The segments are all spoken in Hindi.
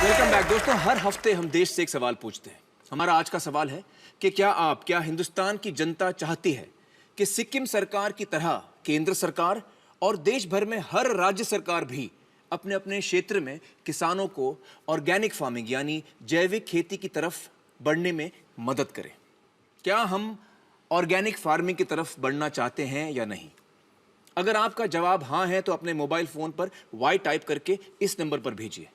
वेलकम बैक दोस्तों। हर हफ्ते हम देश से एक सवाल पूछते हैं। हमारा आज का सवाल है कि क्या हिंदुस्तान की जनता चाहती है कि सिक्किम सरकार की तरह केंद्र सरकार और देश भर में हर राज्य सरकार भी अपने अपने क्षेत्र में किसानों को ऑर्गेनिक फार्मिंग यानी जैविक खेती की तरफ बढ़ने में मदद करें? क्या हम ऑर्गेनिक फार्मिंग की तरफ बढ़ना चाहते हैं या नहीं? अगर आपका जवाब हाँ है तो अपने मोबाइल फोन पर वाई टाइप करके इस नंबर पर भेजिए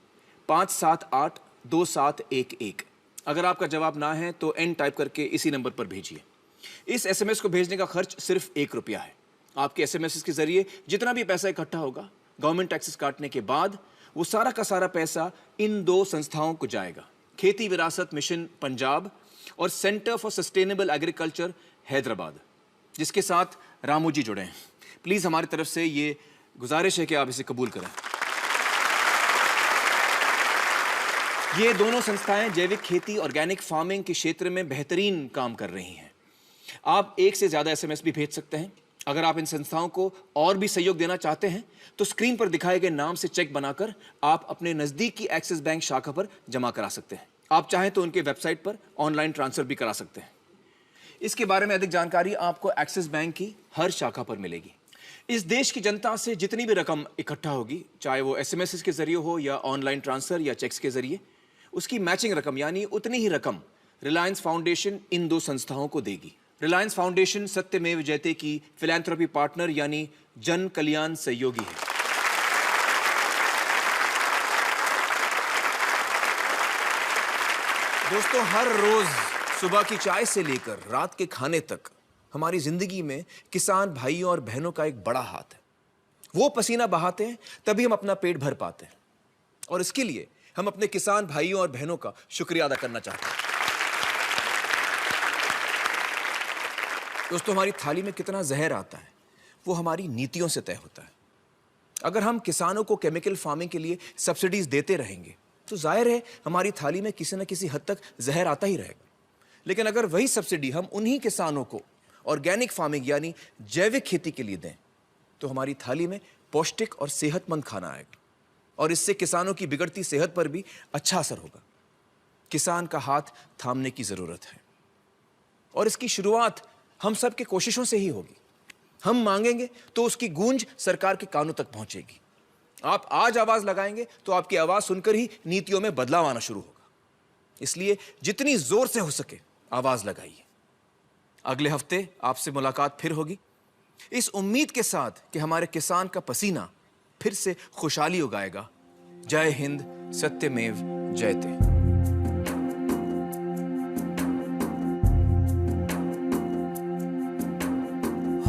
5782711। अगर आपका जवाब ना है तो एन टाइप करके इसी नंबर पर भेजिए। इस एसएमएस को भेजने का खर्च सिर्फ ₹1 है। आपके एसएमएस के जरिए जितना भी पैसा इकट्ठा होगा गवर्नमेंट टैक्सेस काटने के बाद वो सारा का सारा पैसा इन 2 संस्थाओं को जाएगा, खेती विरासत मिशन पंजाब और centre for sustainable agriculture Hyderabad, जिसके साथ रामू जी जुड़े हैं। प्लीज हमारी तरफ से ये गुजारिश है कि आप इसे कबूल करें। ये दोनों संस्थाएं जैविक खेती ऑर्गेनिक फार्मिंग के क्षेत्र में बेहतरीन काम कर रही हैं। आप एक से ज्यादा एसएमएस भी भेज सकते हैं। अगर आप इन संस्थाओं को और भी सहयोग देना चाहते हैं तो स्क्रीन पर दिखाए गए नाम से चेक बनाकर आप अपने नजदीकी एक्सिस बैंक शाखा पर जमा करा सकते हैं। आप चाहें तो उनके वेबसाइट पर ऑनलाइन ट्रांसफर भी करा सकते हैं। इसके बारे में अधिक जानकारी आपको एक्सिस बैंक की हर शाखा पर मिलेगी। इस देश की जनता से जितनी भी रकम इकट्ठा होगी, चाहे वो एसएमएस के जरिए हो या ऑनलाइन ट्रांसफर या चेक्स के जरिए, उसकी मैचिंग रकम यानी उतनी ही रकम रिलायंस फाउंडेशन इन 2 संस्थाओं को देगी। रिलायंस फाउंडेशन सत्यमेव जयते की फिलैंथ्रोपी पार्टनर यानी जन कल्याण सहयोगी है। दोस्तों, हर रोज सुबह की चाय से लेकर रात के खाने तक हमारी जिंदगी में किसान भाइयों और बहनों का एक बड़ा हाथ है। वो पसीना बहाते हैं तभी हम अपना पेट भर पाते हैं, और इसके लिए हम अपने किसान भाइयों और बहनों का शुक्रिया अदा करना चाहते हैं। दोस्तों, हमारी थाली में कितना जहर आता है वो हमारी नीतियों से तय होता है। अगर हम किसानों को केमिकल फार्मिंग के लिए सब्सिडीज देते रहेंगे तो जाहिर है हमारी थाली में किसी न किसी हद तक जहर आता ही रहेगा। लेकिन अगर वही सब्सिडी हम उन्हीं किसानों को ऑर्गेनिक फार्मिंग यानी जैविक खेती के लिए दें तो हमारी थाली में पौष्टिक और सेहतमंद खाना आएगा, और इससे किसानों की बिगड़ती सेहत पर भी अच्छा असर होगा। किसान का हाथ थामने की जरूरत है, और इसकी शुरुआत हम सब की कोशिशों से ही होगी। हम मांगेंगे तो उसकी गूंज सरकार के कानों तक पहुंचेगी। आप आज आवाज लगाएंगे तो आपकी आवाज सुनकर ही नीतियों में बदलाव आना शुरू होगा। इसलिए जितनी जोर से हो सके आवाज लगाइए। अगले हफ्ते आपसे मुलाकात फिर होगी, इस उम्मीद के साथ कि हमारे किसान का पसीना फिर से खुशहाली उगाएगा। जय हिंद, सत्यमेव जयते।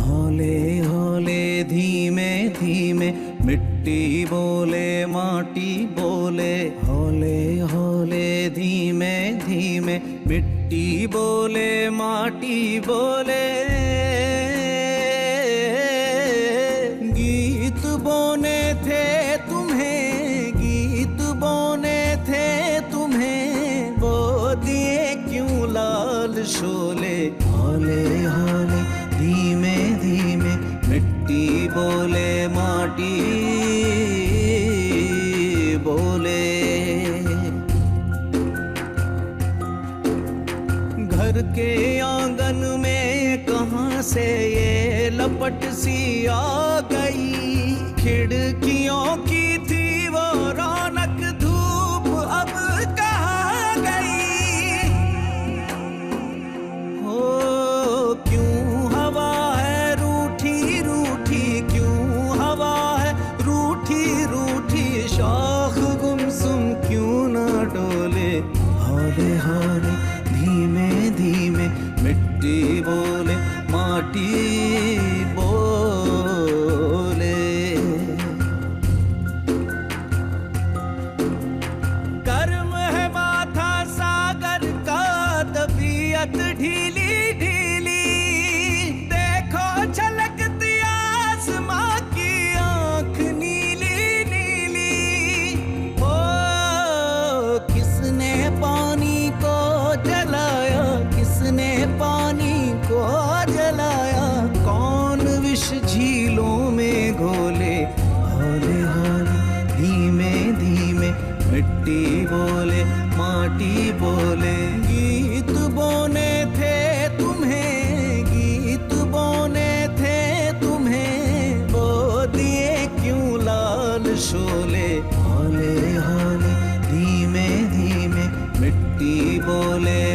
हौले हौले धीमे धीमे मिट्टी बोले माटी बोले, हौले हौले धीमे धीमे मिट्टी बोले माटी बोले। गीत बोने थे तुम्हें, गीत बोने थे तुम्हें, बो दिए क्यों लाल शोले। हौले हौले धीमे धीमे मिट्टी बोले माटी बोले। घर के आंगन में कहां से ये लपट सी आ गई, खिड़कियों की थी वो रौनक धूप अब कहाँ गई। हो क्यों हवा है रूठी रूठी, क्यों हवा है रूठी रूठी, शाख गुमसुम क्यों ना डोले। हौले हौले धीमे धीमे मिट्टी बोले माटी बोले। शोले, हौले हौले धीमे धीमे मिट्टी बोले